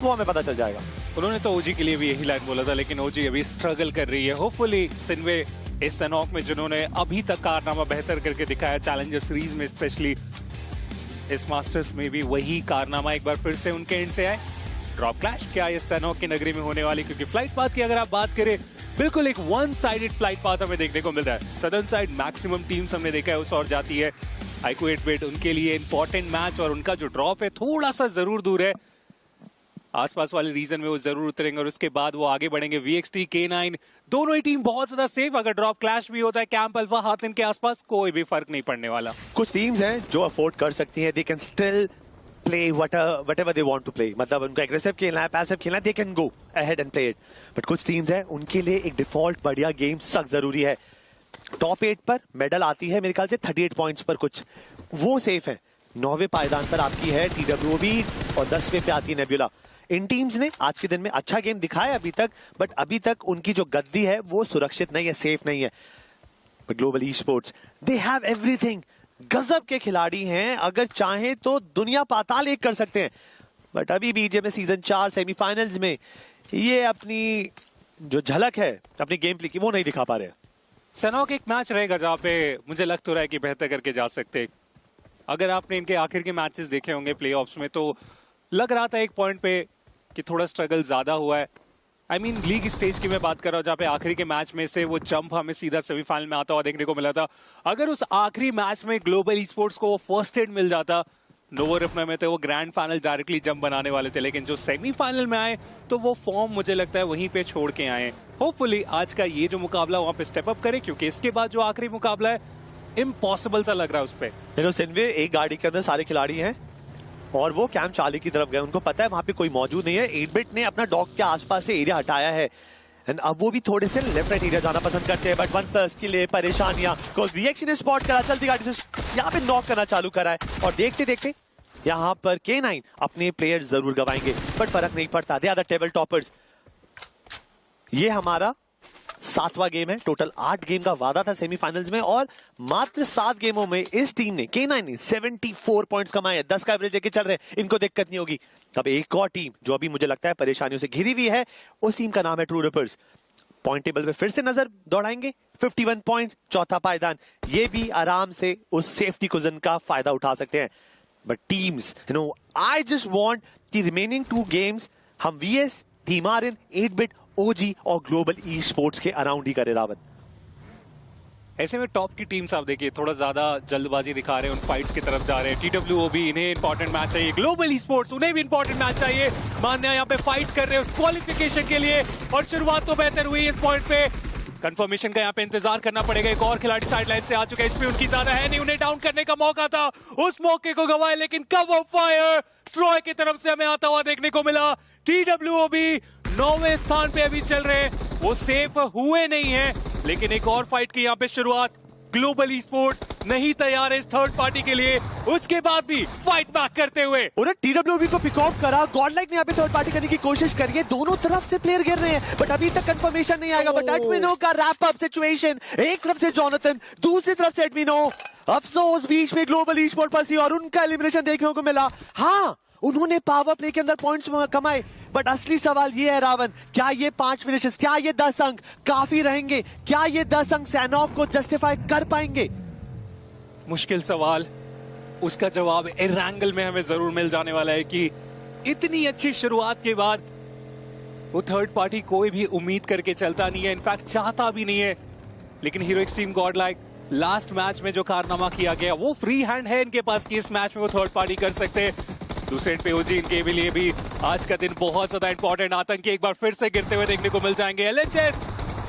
वो हमें पता चल जाएगा। उन्होंने तो ओजी के लिए भी यही लाइन बोला था, लेकिन ओजी अभी स्ट्रगल कर रही है। होपफुली सिन्वे इस सनॉक में जिन्होंने अभी तक कारनामा बेहतर करके दिखाया चैलेंजर सीरीज में, स्पेशली इस मास्टर्स में भी वही कारनामा एक बार फिर से उनके एंड से आए। ड्रॉप क्लैश क्या इस सनॉक की नगरी में होने वाली, क्योंकि फ्लाइट पाथ की अगर आप बात करें, बिल्कुल एक वन साइडेड फ्लाइट पाथ हमें देखने को मिल रहा है। सदर्न साइड मैक्सिमम टीम्स हमने देखा है उस और जाती है। आईक्यू 8-बिट उनके लिए इंपॉर्टेंट मैच, और उनका जो ड्रॉप है थोड़ा सा जरूर दूर है, आसपास वाले रीजन में वो जरूर उतरेंगे और उसके बाद वो आगे बढ़ेंगे। VXT K9 दोनों ही टीम बहुत ज्यादा सेफ। अगर ड्रॉप क्लैश भी होता है कैंप अल्फा हाथन के आसपास, कोई भी फर्क नहीं पड़ने वाला। कुछ टीम्स हैं जो अफोर्ड कर सकती हैं, they can still play whatever they want to play, मतलब उनको एग्रेसिव खेलना है, पैसिव खेलना है, they can go ahead and play it. But कुछ टीम्स हैं उनके लिए एक डिफॉल्ट बढ़िया गेम सख्त जरूरी है। टॉप 8 पर मेडल आती है मेरे ख्याल से 38 पॉइंट्स पर, कुछ वो सेफ है। 9वें पायदान पर आपकी है TWOB और 10वें पे आती है नेबुला। इन टीम्स ने आज के दिन में अच्छा गेम दिखाया अभी तक, बट अभी तक उनकी जो गद्दी है वो सुरक्षित नहीं है, सेफ नहीं है। But global e sports they have everything, गजब के खिलाड़ी हैं, अगर चाहे तो दुनिया पाताल एक कर सकते हैं। बट अभी बीजे में सीजन 4 सेमीफाइनल्स में ये अपनी जो झलक है अपनी गेम प्ले की वो नहीं दिखा पा रहे। सनॉक एक मैच रहेगा जहाँ पे मुझे लग तो रहा है कि बेहतर करके जा सकते। अगर आपने इनके आखिर के मैचेस देखे होंगे प्लेऑफ्स में, तो लग रहा था एक पॉइंट पे कि थोड़ा स्ट्रगल ज्यादा हुआ है। आई मीन लीग स्टेज की मैं बात कर रहा हूँ, जहाँ पे आखिरी के मैच में से वो जंप हमें सीधा सेमीफाइनल में आता हुआ देखने को मिला था। अगर उस आखिरी मैच में ग्लोबल ई स्पोर्ट्स को वो फर्स्ट एड मिल जाता, नोवर अपने में तो वो ग्रैंड फाइनल डायरेक्टली जंप बनाने वाले थे, लेकिन जो सेमीफाइनल में आए तो वो फॉर्म मुझे लगता है वहीं पे छोड़ के आए। होपफुली आज का ये जो मुकाबला वहां पे स्टेप अप करे, क्योंकि इसके बाद जो आखिरी मुकाबला है इम्पॉसिबल सा लग रहा है उस पे। सिन्वे एक गाड़ी के अंदर सारे खिलाड़ी हैं और वो कैंप चार्ली की तरफ गए, उनको पता है वहां पे कोई मौजूद नहीं है। 8-बिट ने अपना डॉग के आसपास से एरिया हटाया है, एंड अब वो भी थोड़े से लेफ्ट राइट एरिया जाना पसंद करते हैं। बट 1+ के लिए परेशानियां, VXT ने स्पॉट करा, चलती गाड़ी से यहाँ पे नॉक करना चालू करा है, और देखते देखते यहाँ पर K9 अपने प्लेयर जरूर गवाएंगे, बट फर्क नहीं पड़ता। They are the table toppers. ये हमारा 7वां गेम है। टोटल 8 गेम का वादा था सेमीफाइनल्स में, और मात्र 7 गेमों में इस टीम ने K9 ने 74 पॉइंट्स कमाए, 10 का एवरेज लेके चल रहे हैं, इनको दिक्कत नहीं होगी। अब एक और टीम जो अभी मुझे लगता है परेशानियों से घिरी हुई है, उस टीम का नाम है ट्रू रिपर्स। पॉइंट टेबल पे फिर से नजर दौड़ाएंगे, 51 पॉइंट्स, चौथा पायदान। ये भी आराम से उस सेफ्टी कुजन का फायदा उठा सकते हैं। But teams I just want कि रिमेनिंग 2 गेम्स हम VS, धीमारिन, 8-बिट, OG और ग्लोबल ई स्पोर्ट्स के अराउंड ही करे रावत। ऐसे में टॉप की टीम्स आप देखिए थोड़ा ज्यादा जल्दबाजी दिखा रहे हैं, उन फाइट्स की तरफ जा रहे हैं। TWOB इन्हें इंपॉर्टेंट मैच चाहिए, ग्लोबल ई स्पोर्ट्स उन्हें भी इंपॉर्टेंट मैच चाहिए। मान्या यहाँ पे फाइट कर रहे हैं उस क्वालिफिकेशन के लिए, और शुरुआत तो बेहतर हुई इस पॉइंट पे। कंफर्मेशन का यहाँ पे इंतजार करना पड़ेगा। एक और खिलाड़ी साइडलाइन से आ चुके हैं, HP उनकी ज्यादा है नहीं, उन्हें डाउन करने का मौका था, उस मौके को गवाए, लेकिन कवर फायर ट्रॉय की तरफ से हमें आता हुआ देखने को मिला। TWOB 9वें स्थान पे अभी चल रहे हैं, वो सेफ हुए नहीं है, लेकिन एक और फाइट की यहाँ पे शुरुआत। ग्लोबल ई स्पोर्ट्स नहीं तैयार है इस थर्ड पार्टी के लिए, उसके बाद भी फाइट बैक करते हुए उन्होंने TWOB को पिक ऑफ करा। गॉडलाइक ने यहाँ पे थर्ड पार्टी करने की कोशिश करी है, दोनों तरफ से प्लेयर गिर रहे हैं, बट अभी तक कंफर्मेशन नहीं आएगा। बट एडमिनो का रैप अप सिचुएशन, एक तरफ से जॉनथन, दूसरी तरफ से एडमिनो। अफसोस बीच में ग्लोबल ई स्पोर्ट फंसी और उनका एलिमिनेशन देखने को मिला। हाँ, उन्होंने पावर प्ले के अंदर पॉइंट्स कमाए, बट असली सवाल ये है रावण, क्या ये 5 फिनिशेस, क्या ये 10 अंक काफी रहेंगे? क्या ये 10 अंक सैनॉक को जस्टिफाई कर पाएंगे? मुश्किल सवाल, उसका जवाब एरंगल में हमें जरूर मिल जाने वाला है कि इतनी अच्छी शुरुआत के बाद वो थर्ड पार्टी कोई भी उम्मीद करके चलता नहीं है, इनफैक्ट चाहता भी नहीं है। लेकिन hero extreme Godlike last match में जो कारनामा किया गया, वो फ्री हैंड है इनके पास कि इस मैच में वो थर्ड पार्टी कर सकते हैं। दूसरे एंड पे OG इनके भी लिए भी आज का दिन बहुत ज्यादा इंपॉर्टेंट। आतंकी एक बार फिर से गिरते हुए देखने को मिल जाएंगे। LHS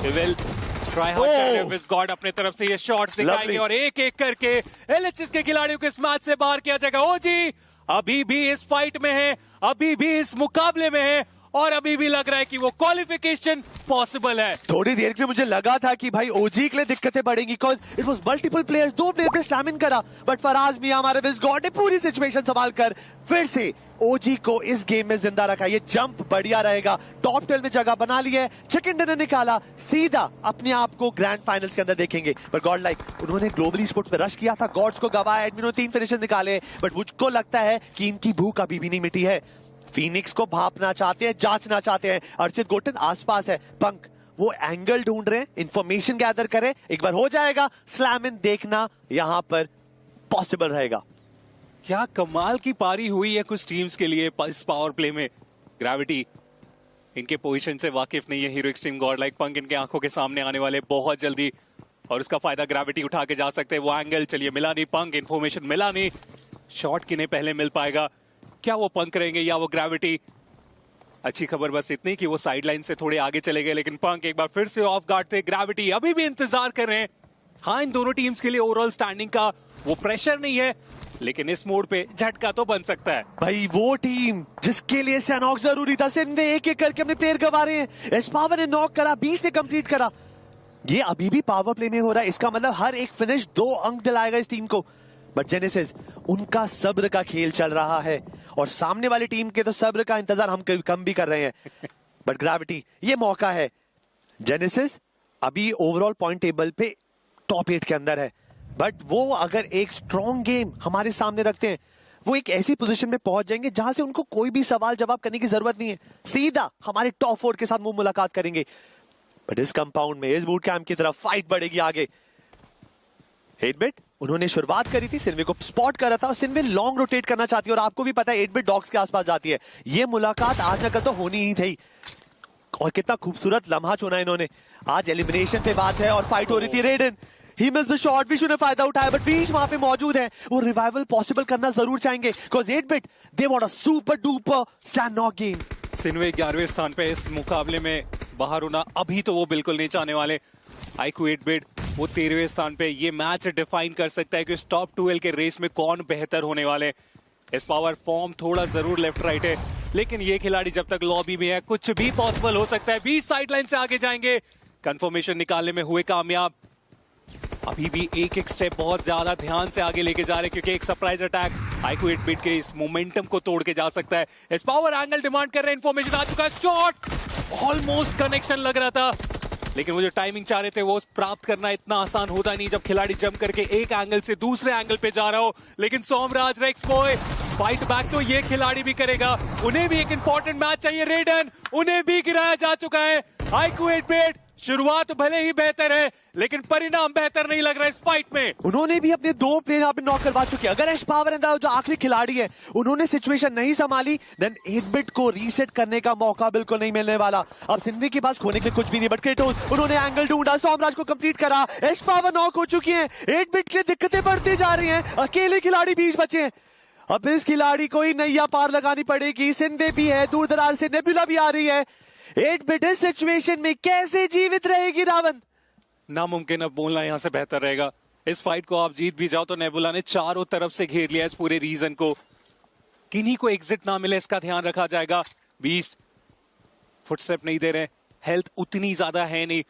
विल ट्राई हार्ड करने विद गॉड अपने तरफ से ये शॉट्स दिखाएंगे, और एक एक करके LHS के खिलाड़ियों को इस मैच से बाहर किया जाएगा। OG अभी भी इस फाइट में है, अभी भी इस मुकाबले में है, और अभी भी लग रहा है कि वो क्वालिफिकेशन पॉसिबल है। थोड़ी देर के लिए मुझे लगा था कि भाई OG के लिए दिक्कतें बढ़ेंगी, because it was multiple players, 2 player पे स्टैमिन करा, बट फराज मियां हमारे विज गॉड ने पूरी सिचुएशन संभाल कर फिर से OG को इस गेम में जिंदा रखा। ये जंप बढ़िया रहेगा, टॉप 12 में जगह बना ली है, चिकन डिनर निकाला, सीधा अपने आप को ग्रैंड फाइनल्स के अंदर देखेंगे। पर गॉड लाइक उन्होंने ग्लोबल ई स्पोर्ट्स पे रश किया था, गॉड्स को गवाया, एडमिनो 3 फिनिशेस निकाले, बट मुझको लगता है कि इनकी भूख अभी भी नहीं मिटी है। फीनिक्स को भापना चाहते हैं, जांचना चाहते हैं। अर्चित गोटन आसपास है, पंक वो एंगल ढूंढ रहे हैं, इंफॉर्मेशन गैदर करें, एक बार हो जाएगा स्लैम इन, देखना यहां पर पॉसिबल रहेगा। क्या कमाल की पारी हुई है कुछ टीम्स के लिए इस पावर प्ले में। ग्रेविटी इनके पोजीशन से वाकिफ नहीं है, हीरो एक्सट्रीम गॉड लाइक पंक इनके आंखों के सामने आने वाले बहुत जल्दी, और उसका फायदा ग्रेविटी उठा के जा सकते हैं। वो एंगल चलिए मिला नहीं, पंक इन्फॉर्मेशन मिला नहीं, शॉट किन्हें पहले मिल पाएगा, क्या वो पंक रहेंगे या वो ग्रेविटी। अच्छी खबर बस इतनी कि वो साइडलाइन से थोड़े आगे चले गए, लेकिन पंक एक बार फिर से ऑफ गार्ड थे। ग्रेविटी अभी भी इंतजार कर रहे हैं। हाँ, इन दोनों टीम्स के लिए ओवरऑल स्टैंडिंग का वो प्रेशर नहीं है, लेकिन इस मोड पे झटका तो बन सकता है। भाई वो टीम जिसके लिए सैनॉक जरूरी था, सिन्वे एक एक करके अपने प्लेयर गवा रहे हैं। एस्पावर ने नॉक करा, 20 ने कंप्लीट करा, ये अभी भी पावर प्ले में हो रहा है। इसका मतलब हर एक फिनिश 2 अंक दिलाएगा इस टीम को। बट जेनेसिस उनका सब्र का खेल चल रहा है, और सामने वाली टीम के तो सब्र का इंतजार हम कम भी कर रहे हैं। बट ग्रेविटी ये मौका है। जेनेसिस अभी ओवरऑल पॉइंट टेबल पे टॉप 8 के अंदर है, बट वो अगर एक स्ट्रॉन्ग गेम हमारे सामने रखते हैं, वो एक ऐसी पोजीशन में पहुंच जाएंगे जहां से उनको कोई भी सवाल जवाब करने की जरूरत नहीं है, सीधा हमारे टॉप 4 के साथ मुंह मुलाकात करेंगे। बट इस कंपाउंड में, इस बूट कैंप की तरफ फाइट बढ़ेगी आगे। 8-बिट उन्होंने शुरुआत करी थी, सिन्वे को स्पॉट करा था, और सिन्वे लॉन्ग रोटेट करना चाहती है, और आपको भी पता है 8-बिट डॉग्स के आसपास जाती है। ये मुलाकात आज न कल तो होनी ही थी, और कितना खूबसूरत लम्हा चुना इन्होंने। आज एलिमिनेशन पे बात है और फाइट हो रही थी। रेडन ही मिस द शॉट, विशु ने फायदा उठाया, बट बीच वहां पे मौजूद है, वो रिवाइवल पॉसिबल करना जरूर चाहेंगे, बिकॉज़ 8-बिट they want a super duper सैनॉक गेम। सिन्वे 11वें स्थान पे इस मुकाबले में बाहर होना अभी तो वो बिल्कुल नहीं चाहने वाले। आईक्यू 8-बिट वो 13वें स्थान पे, ये मैच डिफाइन कर सकता है कि इस टॉप 12 के रेस में कौन बेहतर होने वाले। इस पावर फॉर्म थोड़ा जरूर लेफ्ट राइट है, लेकिन ये खिलाड़ी जब तक लॉबी में है कुछ भी पॉसिबल हो सकता है। 20 साइडलाइन से आगे जाएंगे, कंफर्मेशन निकालने में हुए कामयाब। अभी भी एक एक स्टेप बहुत ज्यादा ध्यान से आगे लेके जा रहे हैं, क्योंकि एक सरप्राइज अटैक आईक्यू 8-बिट के इस मोमेंटम को तोड़ के जा सकता है। इस पावर एंगल डिमांड कर रहे हैं, इन्फॉर्मेशन आ चुका है, शॉट ऑलमोस्ट कनेक्शन लग रहा था, लेकिन वो जो टाइमिंग चाह रहे थे वो प्राप्त करना इतना आसान होता नहीं जब खिलाड़ी जंप करके एक एंगल से दूसरे एंगल पे जा रहा हो। लेकिन सोमराज रेक्स बॉय फाइट बैक तो ये खिलाड़ी भी करेगा, उन्हें भी एक इंपॉर्टेंट मैच चाहिए। रेडन उन्हें भी गिराया जा चुका है। आईक्यू 8-बिट शुरुआत भले ही बेहतर है, लेकिन परिणाम बेहतर नहीं लग रहा है इस फाइट में। उन्होंने भी अपने 2 प्लेयर यहाँ पे नॉक करवा चुके हैं। अगर एस्पावर जो आखिरी खिलाड़ी है, उन्होंने सिचुएशन नहीं संभाली, देन 8-बिट को रीसेट करने का मौका बिल्कुल नहीं मिलने वाला। अब सिन्वे के पास खोने के लिए कुछ भी नहीं, बट क्रेटोस उन्होंने एंगल ढूंढा, सोमराज को कंप्लीट करा, एस्पावर नॉक हो चुकी है। 8-बिट के लिए दिक्कतें बढ़ती जा रही हैं, अकेले खिलाड़ी बीच बचे हैं। अब इस खिलाड़ी को ही नैया पार लगानी पड़ेगी। सिन्वे भी है, दूर दराज से नेबुला भी आ रही है। 8-बिट इस सिचुएशन में कैसे जीवित रहेगी रावण? नामुमकिन अब बोलना यहां से बेहतर रहेगा। इस फाइट को आप जीत भी जाओ तो नेबुला ने चारों तरफ से घेर लिया इस पूरे रीजन को, किन्हीं को एग्जिट ना मिले इसका ध्यान रखा जाएगा। 20 फुटस्टेप नहीं दे रहे, हेल्थ उतनी ज्यादा है नहीं,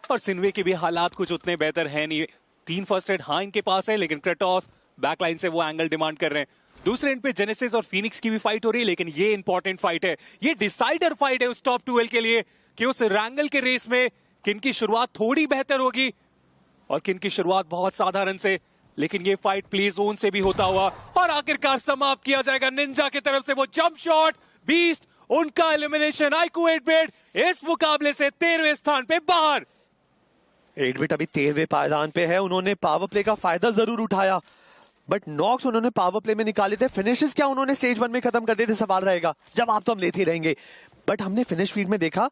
और सिन्वे के भी हालात कुछ उतने बेहतर है नहीं। 3 फर्स्ट एड हाँ इनके पास है, लेकिन क्रेटोस बैकलाइन से वो एंगल डिमांड कर रहे हैं। दूसरे एंड पे जेनेसिस और फीनिक्स की भी फाइट हो रही है, लेकिन ये इंपॉर्टेंट फाइट है, ये डिसाइडर फाइट है उस टॉप 12 के लिए कि उस रैंगल के रेस में किन की शुरुआत थोड़ी बेहतर होगी और किन की शुरुआत बहुत साधारण से। लेकिन ये फाइट प्ले जोन से भी होता हुआ और आखिरकार समाप्त किया जाएगा निंजा की तरफ से वो जंप शॉट। बीस्ट उनका एलिमिनेशन। आईक्यू 8-बिट इस मुकाबले से 13वें स्थान पे बाहर। 8-बिट अभी 13वें पायदान पे है। उन्होंने पावर प्ले का फायदा जरूर उठाया, बट नॉक्स उन्होंने पावर प्ले में निकाले थे। फिनिशेस क्या उन्होंने स्टेज 1 में खत्म कर दिए थे? सवाल रहेगा, जवाब तो हम लेते ही रहेंगे। बट हमने फिनिश फीड में देखा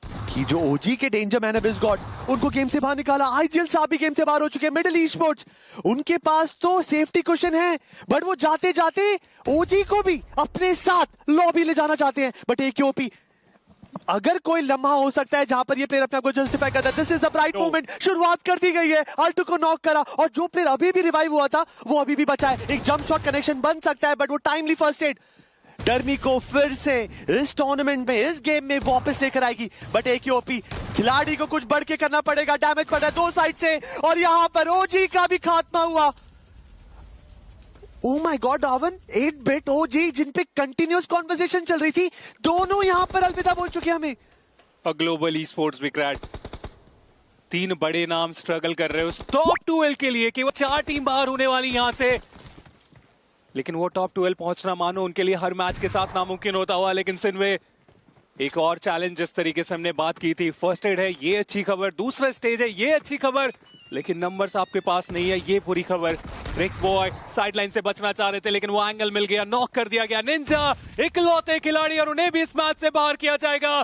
कि जो ओजी के डेंजर मैन है बिसगॉड, उनको गेम से बाहर निकाला। आईजीएल साहब भी गेम से बाहर हो चुके हैं। मिडिल ई-स्पोर्ट्स उनके पास तो सेफ्टी कुशन है, बट वो जाते जाते ओजी को भी अपने साथ लॉबी ले जाना चाहते हैं। बट AQOP, अगर कोई लम्हा हो सकता है जहां पर ये प्लेयर अपने आप को जस्टिफाई करता है, this is the bright moment. शुरुआत कर दी गई है, आल्टो को नॉक करा, और जो प्लेयर अभी भी रिवाइव हुआ था वो अभी भी बचा है। एक जंप शॉट कनेक्शन बन सकता है, बट वो टाइमली फर्स्ट एड डर्मी को फिर से इस टूर्नामेंट में, इस गेम में वापस लेकर आएगी। बट AQOP खिलाड़ी को कुछ बढ़ के करना पड़ेगा। डैमेज पड़ रहा है 2 साइड से, और यहां पर ओजी का भी खात्मा हुआ। ओह माय गॉड रावण, 8-बिट ओजी जिन पे कंटिन्यूअस कॉन्वर्सेशन चल रही थी, दोनों यहां पर अलविदा बोल चुके हैं हमें। और ग्लोबल ई स्पोर्ट्स भी क्रैक, 3 बड़े नाम स्ट्रगल कर रहे हो टॉप 12 के लिए, केवल 4 टीम बाहर होने वाली यहां से। लेकिन वो टॉप 12 पहुंचना मानो उनके लिए हर मैच के साथ नामुमकिन होता हुआ। लेकिन सिनवे एक और चैलेंज जिस तरीके से हमने बात की थी, फर्स्ट एड है ये अच्छी खबर, दूसरा स्टेज है ये अच्छी खबर, लेकिन नंबर्स आपके पास नहीं है ये बुरी खबर। रिक्स बॉय साइडलाइन से बचना चाह रहे थे लेकिन वो एंगल मिल गया, नॉक कर दिया गया। निंजा इकलौते खिलाड़ी और उन्हें भी इस मैच से बाहर किया जाएगा।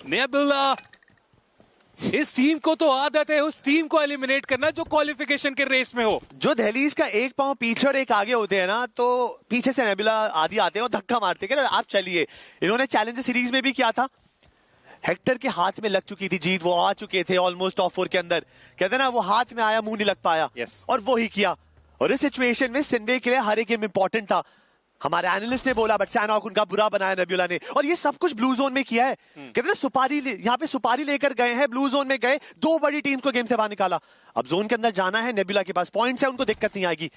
नेबुला, इस टीम को तो आदत है उस टीम को एलिमिनेट करना जो क्वालिफिकेशन के रेस में हो। जो दहलीज का एक पांव पीछे और एक आगे होते हैं ना, तो पीछे से नेबुला आदि आते हैं और धक्का मारते हैं आप चलिए। इन्होंने चैलेंजर सीरीज में भी किया था, हेक्टर के हाथ में लग चुकी थी जीत, वो आ चुके थे ऑलमोस्ट टॉप 4 के अंदर, कहते ना वो हाथ में आया मुंह नहीं लग पाया। और वो ही किया। और इस सिचुएशन में सिन्वे के लिए हर एक गेम इंपॉर्टेंट था। हमारे एनालिस्ट ने बोला बट सैनहॉक उनका बुरा बनाया नेबुला ने, और ये सब कुछ ब्लू जोन में किया है। कहते ना सुपारी यहाँ पे सुपारी लेकर गए हैं, ब्लू जोन में गए, 2 बड़ी टीम को गेम से बाहर निकाला। अब जोन के अंदर जाना है, नेबुला के पास पॉइंट्स है, उनको दिक्कत नहीं आएगी,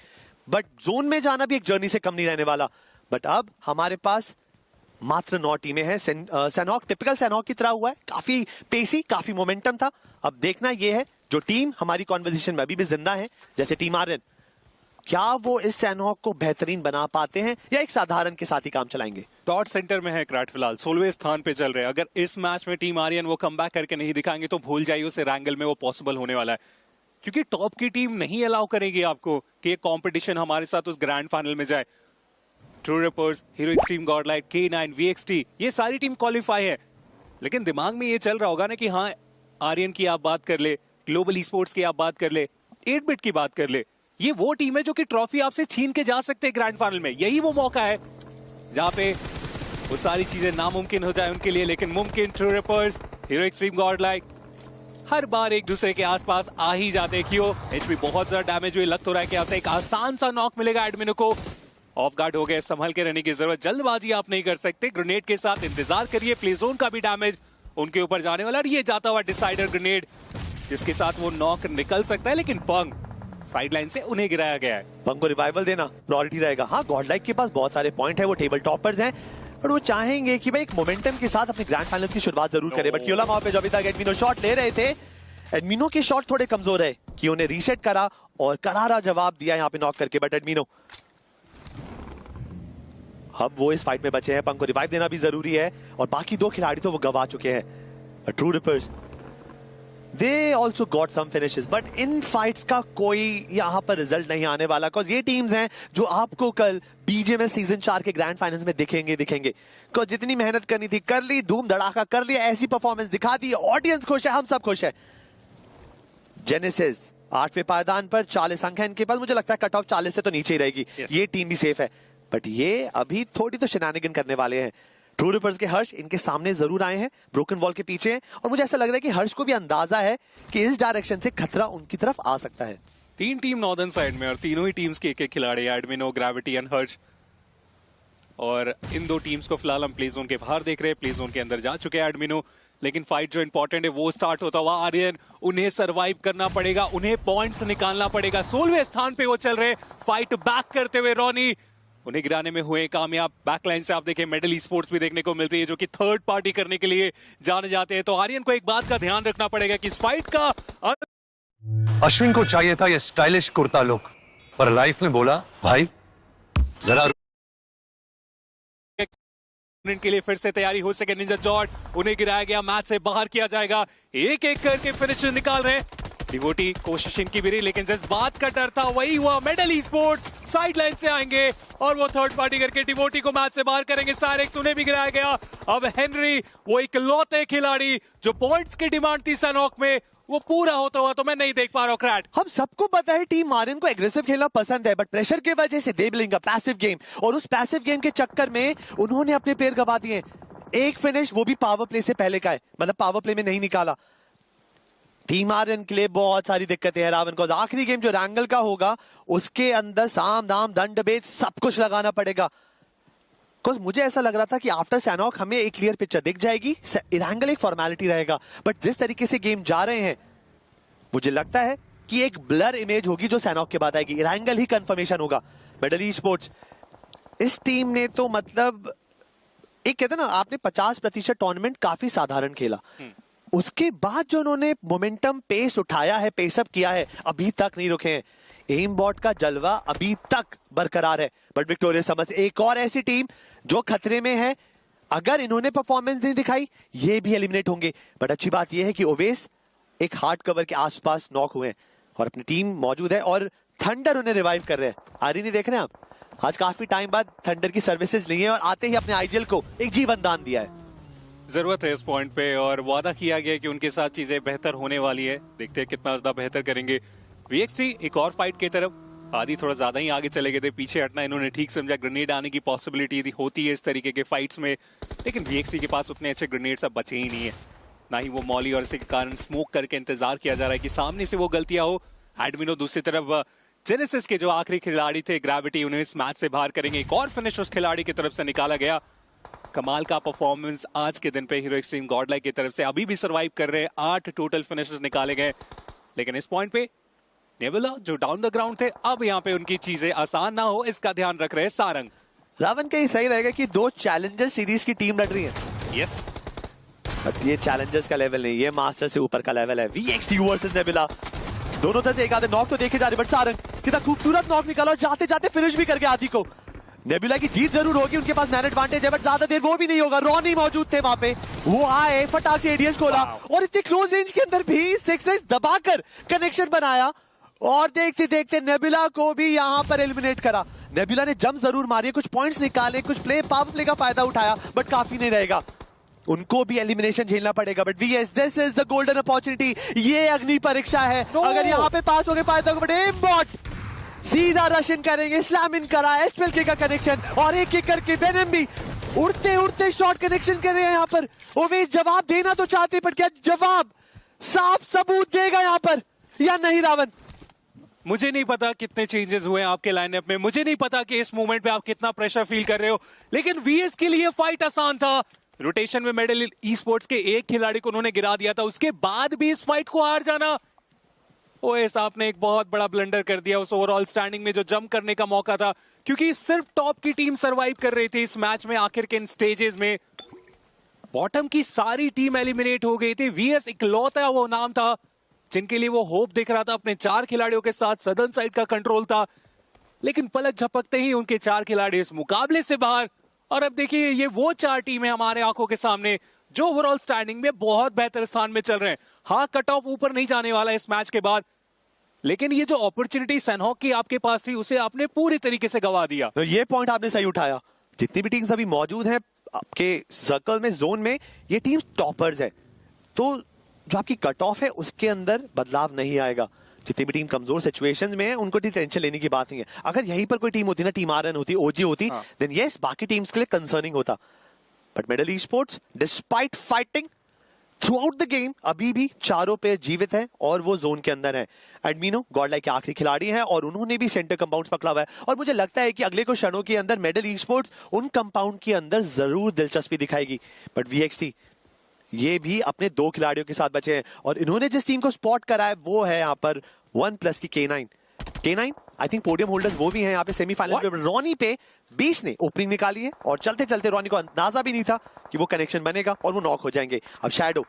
बट जोन में जाना भी एक जर्नी से कम नहीं रहने वाला। बट अब हमारे पास मात्र 9 टीमें हैं। सैनहॉक टिपिकल सैनहॉक की तरह हुआ है, काफी पेसी, काफी मोमेंटम था। अब देखना यह है जो टीम हमारी कॉन्वर्सेशन में अभी भी जिंदा है, जैसे टीम आर्यन, क्या वो इस सैनहॉक को बेहतरीन बना पाते हैं या एक साधारण के साथ ही काम चलाएंगे। डॉट सेंटर में है क्रैट फिलहाल, 16वें स्थान पे चल रहे हैं। अगर इस मैच में टीम आर्यन वो कमबैक करके नहीं दिखाएंगे तो भूल जाइए उस रैंगल में वो पॉसिबल होने वाला है, क्योंकि टॉप की टीम नहीं अलाउ करेगी आपको कि एक कंपटीशन हमारे साथ उस ग्रैंड फाइनल में जाए। True Rippers, Hero Xtreme, Godlight, K9, VXT, ये सारी टीम क्वालिफाई है, लेकिन दिमाग में ये चल रहा होगा ना कि हाँ आर्यन की आप बात कर ले, ग्लोबल ई-स्पोर्ट्स की आप बात कर ले, 8-बिट की बात कर ले, ये वो टीम है जो कि ट्रॉफी आपसे छीन के जा सकते हैं ग्रैंड फाइनल में। यही वो मौका है जहां पे वो सारी चीजें नामुमकिन हो जाए उनके लिए, लेकिन मुमकिन। ट्रू रिपर्स, हीरो एक्सट्रीम, गॉडलाइट हर बार एक दूसरे के आसपास आ ही जाते। क्यों एचपी बहुत ज्यादा डैमेज हुई, लग तो रहा है कि यहाँ से एक आसान सा नॉक मिलेगा एडमिनो को। ऑफ गार्ड हो गए, संभल के रहने की जरूरत, जल्दबाजी आप नहीं कर सकते। ग्रेनेड के साथ इंतजार करिए, प्ले जोन का भी डैमेज उनके ऊपर जाने वाला। ये जाता हुआ डिसाइडर ग्रेनेड जिसके साथ वो नॉक निकल सकता है, लेकिन पंग साइडलाइन से उन्हें गिराया गया है। पंग को रिवाइवल देना प्रायोरिटी रहेगा। हाँ गॉडलाइक के पास बहुत सारे पॉइंट है, वो टेबल टॉपर्स हैं, और वो चाहेंगे कि भाई एक मोमेंटम के साथ अपने ग्रैंड फाइनल की शुरुआत जरूर करे। बट क्योला वहां पे जो अभी तक एडमिनो शॉट ले रहे थे, एडमिनो के शॉट थोड़े कमजोर है कि उन्हें रीसेट करा और करारा जवाब दिया यहाँ पे नॉक करके। बट एडमिनो अब वो इस फाइट में बचे हैं, पंग को रिवाइव देना भी जरूरी है, और बाकी 2 खिलाड़ी तो वो गवा चुके हैं। True Rippers they also got some finishes, but in fights का कोई यहाँ पर रिजल्ट नहीं आने वाला, बिकॉज ये टीम्स हैं जो आपको कल बीजेएमएस सीजन 4 के ग्रैंड फाइनल्स में दिखेंगे। बिकॉज जितनी मेहनत करनी थी कर ली, धूम धड़ाका कर लिया, ऐसी परफॉर्मेंस दिखा दी, ऑडियंस खुश है, हम सब खुश है। जेनेसिस 8वें पायदान पर 40 अंक है इनके पास, मुझे लगता है कट ऑफ 40 से तो नीचे ही रहेगी। ये टीम भी सेफ है, बट ये अभी थोड़ी तो शेनानिगन करने वाले हैं। ट्रू रिपर्स के हर्ष इनके सामने जरूर आए हैं, ब्रोकन वॉल के पीछे हैं, और मुझे ऐसा लग रहा है कि हर्ष को भी अंदाजा है कि इस डायरेक्शन से खतरा उनकी तरफ आ सकता है। 3 टीम नॉर्दर्न साइड में और तीनों ही टीम्स के एक खिलाड़ी, एडमिनो, ग्रेविटी एंड हर्ष, और इन 2 टीम्स को फिलहाल हम प्ले जोन के बाहर देख रहे हैं। प्ले जोन के अंदर जा चुके हैं एडमिनो, लेकिन फाइट जो इंपॉर्टेंट है वो स्टार्ट होता हुआ आर्यन, उन्हें सरवाइव करना पड़ेगा, उन्हें पॉइंट्स निकालना पड़ेगा। 16वें स्थान पे वो चल रहे, फाइट बैक करते हुए रॉनी, उन्हें गिराने में हुए कामयाब। बैकलाइन से आप देखें मेडल ई-स्पोर्ट्स भी देखने को मिल रही है जो कि थर्ड पार्टी करने के लिए जाने जाते हैं। तो आर्यन को एक बात का ध्यान रखना पड़ेगा कि इस फाइट का अश्विन को चाहिए था ये स्टाइलिश कुर्ता लुक, पर लाइफ में बोला भाई जरा के लिए फिर से तैयारी हो सके। निंजा जॉर्ड, उन्हें गिराया गया, मैच से बाहर किया जाएगा। एक एक करके फिनिशर निकाल रहे हैं। डिवोटी कोशिश इनकी भी रही, लेकिन जिस बात का डर था वही हुआ। मेडल ई-स्पोर्ट्स साइडलाइन से आएंगे और वो थर्ड पार्टी करके डिवोटी को मैच से बाहर करेंगे। साइरेक्स, उन्हें भी गिराया गया। अब हेनरी, वो इकलौते खिलाड़ी जो पॉइंट्स की डिमांड थी सैनहॉक में, वो पूरा होता हुआ तो मैं नहीं देख पा रहा हूँ। क्रैट, हम सबको पता है टीम आर्यन को एग्रेसिव खेलना पसंद है, बट प्रेशर की वजह से दे बिलिंग पैसिव गेम, और उस पैसिव गेम के चक्कर में उन्होंने अपने प्लेयर गवा दिए। एक फिनिश वो भी पावर प्ले से पहले का है, मतलब पावर प्ले में नहीं निकाला। टीम आर्यन के लिए बहुत सारी दिक्कतें हैं रावण को। आखिरी गेम जो रैंगल का होगा उसके अंदर साम दाम दंड भेद सब कुछ लगाना पड़ेगा। बिकॉज मुझे ऐसा लग रहा था कि आफ्टर सैनहॉक हमें एक क्लियर पिक्चर दिख जाएगी, रैंगल एक फॉर्मेलिटी रहेगा, बट जिस तरीके से गेम जा रहे हैं मुझे लगता है कि एक ब्लर इमेज होगी जो सैनहॉक के बाद आएगी, रैंगल ही कंफर्मेशन होगा। मेडल ई-स्पोर्ट्स इस टीम ने तो मतलब एक कहते ना आपने 50% टूर्नामेंट काफी साधारण खेला, उसके बाद जो उन्होंने मोमेंटम पेस उठाया है, पेसअप किया है, अभी तक नहीं रुके हैं। एम बॉट का जलवा अभी तक बरकरार है, बट विक्टोरियस समर्स एक और ऐसी टीम जो खतरे में है। अगर इन्होंने परफॉर्मेंस नहीं दिखाई ये भी एलिमिनेट होंगे। बट अच्छी बात यह है कि ओवेस एक हार्ड कवर के आसपास नॉक हुए हैं और अपनी टीम मौजूद है और थंडर उन्हें रिवाइव कर रहे हैं। आ रही नहीं देख रहे हैं आप, आज काफी टाइम बाद थंडर की सर्विसेज ली है और आते ही अपने आईजीएल को एक जीवन दान दिया है। जरूरत है इस पॉइंट पे और वादा किया गया कि उनके साथ चीजें बेहतर होने वाली है। देखते हैं कितना ज्यादा बेहतर करेंगे। वीएक्सी एक और फाइट की तरफ, आदि थोड़ा ज्यादा ही आगे चले गए थे, पीछे हटना इन्होंने ठीक समझा। ग्रेनेड आने की पॉसिबिलिटी होती है इस तरीके के फाइट्स में, लेकिन वीएक्सी के पास उतने अच्छे ग्रेनेड्स अब बचे ही नहीं है, ना ही वो मॉली, और इसी के कारण स्मोक करके इंतजार किया जा रहा है कि सामने से वो गलतियां हो। एडमिनो दूसरी तरफ जेनेसिस के जो आखिरी खिलाड़ी थे ग्रेविटी, उन्हें इस मैच से बाहर करेंगे। एक और फिनिश उस खिलाड़ी की तरफ से निकाला गया। कमाल का परफॉर्मेंस आज के दिन पे हीरो एक्सट्रीम गॉडलाइक की तरफ से, अभी भी सरवाइव कर रहे हैं। 8 टोटल फिनिशेस निकाले गए, लेकिन इस पॉइंट पे नेबुला जो डाउन द ग्राउंड थे, अब यहाँ पे उनकी चीजें आसान ना हो इसका ध्यान रख रहे हैं सारंग। रावण का ये सही रहेगा कि 2 चैलेंजर सीरीज की टीम लड़ रही है। यस, बट ये चैलेंजर्स का लेवल नहीं, ये मास्टर से ऊपर का लेवल है। वीएक्सटी वर्सेस नेबुला, दोनों तरफ से एक आधे नॉक तो देखे जा रहे, बट सारंग कितना खूबसूरत नॉक निकाला और जाते जाते फिनिश भी करके आदि को। नेबुला की जीत जरूर होगी, उनके पास मैन एडवांटेज है, बट ज्यादा देर वो भी नहीं होगा। रॉनी मौजूद थे वहां पे, वो आए फटाक से एडीएस खोला और इतने क्लोज रेंज के अंदर भी 6x दबाकर कनेक्शन बनाया और देखते देखते नेबुला को भी यहां पर एलिमिनेट करा। नेबुला ने जंप जरूर मारी, कुछ पॉइंट्स निकाले, कुछ पावर प्ले का फायदा उठाया, बट काफी नहीं रहेगा, उनको भी एलिमिनेशन झेलना पड़ेगा। But VS, this is the golden opportunity, ये अग्नि परीक्षा है। अगर यहाँ पे पास हो गए फायदा होगा, बट एम बॉट सीधा रश इन करेंगे। स्लैम इन करा, एसपीएल का कनेक्शन और एक एक करके वेनम भी उड़ते उड़ते शॉट कनेक्शन कर रहे हैं यहाँ पर। ओवेस जवाब देना तो चाहते, पर क्या जवाब साफ सबूत देगा यहाँ पर या नहीं? रावण, मुझे नहीं पता कितने चेंजेस हुए आपके लाइनअप में, मुझे नहीं पता कि इस मोमेंट पे आप कितना प्रेशर फील कर रहे हो, लेकिन वीएस के लिए फाइट आसान था। रोटेशन में मेडल ई स्पोर्ट्स के एक खिलाड़ी को उन्होंने गिरा दिया था, उसके बाद भी इस फाइट को हार जाना, ओएस आपने एक बहुत बड़ा ब्लंडर कर दिया उस ओवरऑल स्टैंडिंग में जो जंप करने का मौका था, क्योंकि सिर्फ टॉप की टीम सरवाइव कर रही थी इस मैच में। आखिर के इन स्टेजेस में बॉटम की सारी टीम एलिमिनेट हो गई थी। वीएस इकलौता वो नाम था जिनके लिए वो होप दिख रहा था। अपने 4 खिलाड़ियों के साथ सदर्न साइड का कंट्रोल था, लेकिन पलक झपकते ही उनके 4 खिलाड़ी इस मुकाबले से बाहर। और अब देखिए ये वो 4 टीमें हमारे आंखों के सामने जो ओवरऑल स्टैंडिंग में बहुत बेहतर स्थान में चल रहे हैं। हाँ, कट ऑफ ऊपर नहीं जाने वाला इस मैच के बाद, लेकिन ये जो अपॉर्चुनिटी सैनहॉक की आपके पास थी उसे आपने पूरी तरीके से गवा दिया। तो ये पॉइंट आपने सही उठाया। जितनी भी टीम्स अभी मौजूद हैं आपके सर्कल में, जोन में, ये टीम टॉपर्स है, तो जो आपकी कट ऑफ है उसके अंदर बदलाव नहीं आएगा। जितनी भी टीम कमजोर सिचुएशंस में है उनको टेंशन लेने की बात नहीं है। अगर यहीं पर कोई टीम होती ना, टीम आरएन होती, ओजी होती, देन यस बाकी टीम्स के लिए कंसर्निंग होता। But medal e sports despite fighting through out the game अभी भी चारों प्लेयर जीवित हैं और वो जोन के अंदर है। एडमिनो गॉडलाइक के आखिरी खिलाड़ी हैं और उन्होंने भी सेंटर कंपाउंड पकड़ा हुआ है और मुझे लगता है कि अगले कुछ क्षणों के अंदर मेडल ई स्पोर्ट्स उन कंपाउंड के अंदर जरूर दिलचस्पी दिखाएगी। बट वीएक्सटी ये भी अपने 2 खिलाड़ियों के साथ बचे हैं और इन्होंने जिस टीम को स्पॉट करा है वो है यहाँ पर 1+ की K9 I think podium holders वो भी हैं यहाँ पे सेमीफाइनल में। रॉनी पे 20 ने ओपनिंग निकाली है और चलते चलते रॉनी को अंदाजा भी नहीं था कि वो कनेक्शन बनेगा और वो नॉक हो जाएंगे। अब शैडो,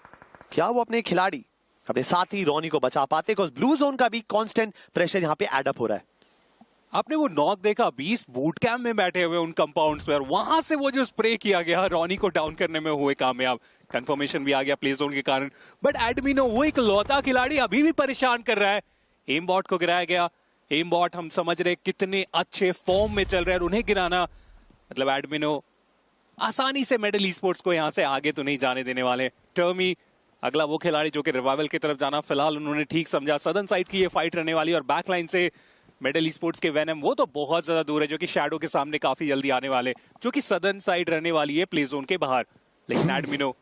क्या वो अपने खिलाड़ी अपने साथी रॉनी को बचा पाते? बिकॉज ब्लू जोन का भी कांस्टेंट प्रेशर यहाँ पे एड अप हो रहा है। आपने वो नॉक देखा 20 बूट कैंप में बैठे हुए उन कंपाउंड्स पर, वहां से वो जो स्प्रे किया गया रॉनी को डाउन करने में हुए कामयाब। कंफर्मेशन भी आ गया प्ले जोन के कारण। बट एडमिनो वो एक लौता खिलाड़ी अभी भी परेशान कर रहा है। एम बॉट को गिराया गया। एम बॉट हम समझ रहे कितने अच्छे फॉर्म में चल रहे हैं, उन्हें गिराना मतलब एडमिनो आसानी से मेडल ई स्पोर्ट्स को यहां से आगे तो नहीं जाने देने वाले। टर्मी अगला वो खिलाड़ी जो कि रिवाइवल की तरफ जाना फिलहाल उन्होंने ठीक समझा। सदर्न साइड की ये फाइट रहने वाली और बैकलाइन से मेडल ई स्पोर्ट्स के वेनम वो तो बहुत ज्यादा दूर है, जो कि शैडो के सामने काफी जल्दी आने वाले, जो कि सदर्न साइड रहने वाली है प्ले जोन के बाहर। लेकिन एडमिनो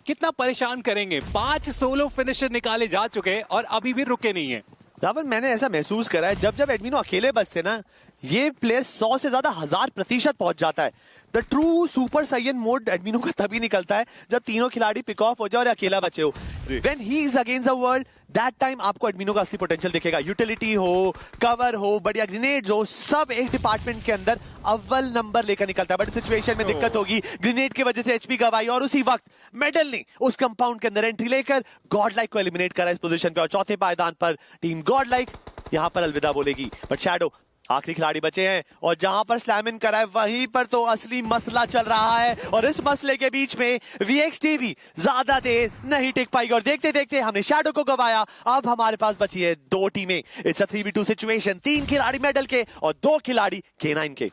कितना परेशान करेंगे, 5 सोलो फिनिशर निकाले जा चुके हैं और अभी भी रुके नहीं है। रावण, मैंने ऐसा महसूस करा है जब एडमिनो अकेले बचते ना, ये प्लेयर 100 से ज्यादा 1000% पहुंच जाता है। द ट्रू सुपर साइयन मोड एडमिनो का तभी निकलता है जब तीनों खिलाड़ी पिक ऑफ हो जाए और अकेला बचे हो। When he is against the world, that time आपको एडमिनो का असली पोटेंशियल दिखेगा। यूटिलिटी हो, कवर हो, बढ़िया ग्रेनेड हो, सब एक डिपार्टमेंट के अंदर अव्वल नंबर लेकर निकलता है। बट सिचुएशन में दिक्कत होगी, ग्रेनेड की वजह से एचपी गवाई और उसी वक्त मेडल ने उस कंपाउंड के अंदर एंट्री लेकर गॉडलाइक को एलिमिनेट करा इस पोजीशन पे। और चौथे पायदान पर टीम गॉडलाइक यहाँ पर अलविदा बोलेगी। बट शैडो आखिरी खिलाड़ी बचे हैं और जहां पर स्लैम इन करा है वहीं पर तो असली मसला चल रहा है और इस मसले के बीच में VXT भी ज्यादा देर नहीं टिक पाएगी और देखते देखते हमने शैडो को गवाया। अब हमारे पास बची है 2 टीमें। इट्स अ 3v2 सिचुएशन, 3 खिलाड़ी मेडल के और 2 खिलाड़ी K9 के।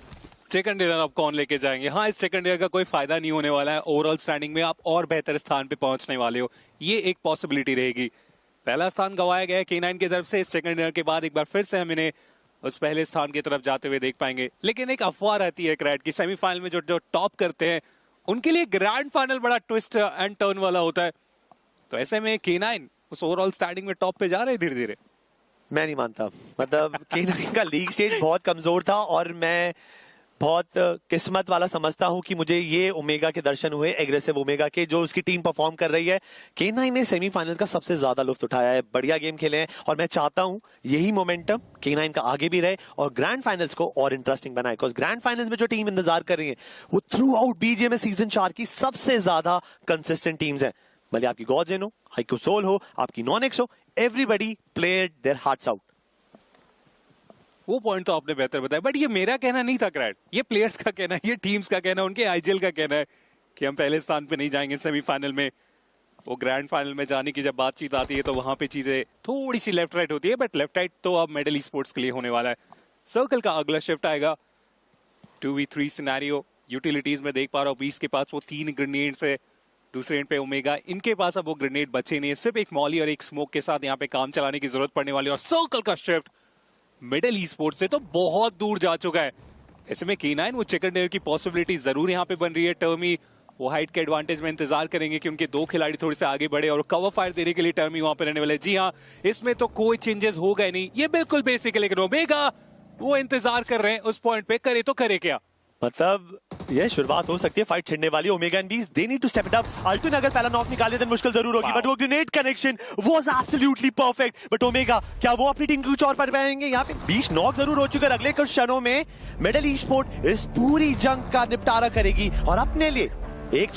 सेकंड ईयर आप कौन लेके जाएंगे? हाँ, इस सेकंड ईयर का कोई फायदा नहीं होने वाला है। ओवरऑल स्टैंडिंग में आप और बेहतर स्थान पे पहुंचने वाले हो, ये एक पॉसिबिलिटी रहेगी। पहला स्थान गवाया गया है K9 की तरफ से। इस सेकंड ईयर के बाद एक बार फिर से हम इन्हें उस पहले स्थान की तरफ जाते हुए देख पाएंगे। लेकिन एक अफवाह रहती है क्रैट की, सेमीफाइनल में जो टॉप करते हैं उनके लिए ग्रैंड फाइनल बड़ा ट्विस्ट एंड टर्न वाला होता है। तो ऐसे में K9 उस ओवरऑल स्टैंडिंग में टॉप पे जा रहे हैं धीरे धीरे। मैं नहीं मानता, मतलब K9 का लीग स्टेज बहुत कमजोर था और मैं बहुत किस्मत वाला समझता हूं कि मुझे ये ओमेगा के दर्शन हुए, एग्रेसिव ओमेगा के, जो उसकी टीम परफॉर्म कर रही है। K9 ने सेमीफाइनल का सबसे ज्यादा लुत्फ उठाया है, बढ़िया गेम खेले हैं और मैं चाहता हूं यही मोमेंटम K9 का आगे भी रहे और ग्रैंड फाइनल्स को और इंटरेस्टिंग बनाए। बिकॉज ग्रैंड फाइनल्स में जो टीम इंतजार कर रही है वो थ्रू आउट BGMS सीजन 4 की सबसे ज्यादा कंसिस्टेंट टीम्स है। भले आपकी गॉडजेन हो, हाइको सोल हो, आपकी नॉनेक्स हो, everybody played there hearts out. वो पॉइंट तो आपने बेहतर बताया, बट ये मेरा कहना नहीं था क्रैट, ये प्लेयर्स का कहना है, ये टीम्स का कहना है, उनके IGL का कहना है कि हम पहले स्थान पे नहीं जाएंगे सेमीफाइनल में। वो ग्रैंड फाइनल में जाने की जब बातचीत आती है तो वहां पे चीजें थोड़ी सी लेफ्ट राइट होती है, बट लेफ्ट राइट तो अब मेडल स्पोर्ट्स के लिए होने वाला है। सर्कल का अगला शिफ्ट आएगा 2v3 सिनेरियो। यूटिलिटीज में देख पा रहा हूँ 20 के पास वो 3 ग्रेनेड्स है, दूसरे एंड पे ओमेगा, इनके पास अब वो ग्रेनेड बचे नहीं है, सिर्फ एक मॉली और एक स्मोक के साथ यहाँ पे काम चलाने की जरूरत पड़ने वाली है। और सर्कल का शिफ्ट मिडिल ई-स्पोर्ट्स से तो बहुत दूर जा चुका है। ऐसे में K9 वो चिकन डिनर की पॉसिबिलिटी जरूर यहाँ पे बन रही है। टर्मी वो हाइट के एडवांटेज में इंतजार करेंगे कि उनके 2 खिलाड़ी थोड़े से आगे बढ़े और कवर फायर देने के लिए टर्मी वहां पे रहने वाले। जी हाँ, इसमें तो कोई चेंजेस हो गए नहीं, ये बिल्कुल बेसिक है। लेकिन ओमेगा वो इंतजार कर रहे हैं उस पॉइंट पे, करे तो करे क्या। मतलब ये शुरुआत हो सकती है फाइट छिड़ने वाली। ओमेगा एंड बीस they need to step it up. अल्टू ने अगर पहला नॉक निकाले तो मुश्किल जरूर होगी, बट वो grenade connection was absolutely perfect. But omega क्या वो अपनी टीम को कुछ और पर पाएंगे? यहाँ पे 20 नॉक जरूर हो चुके हैं। अगले कुछ क्षणों में मिडिल ई-स्पोर्ट इस पूरी जंग का निपटारा करेगी और अपने लिए एक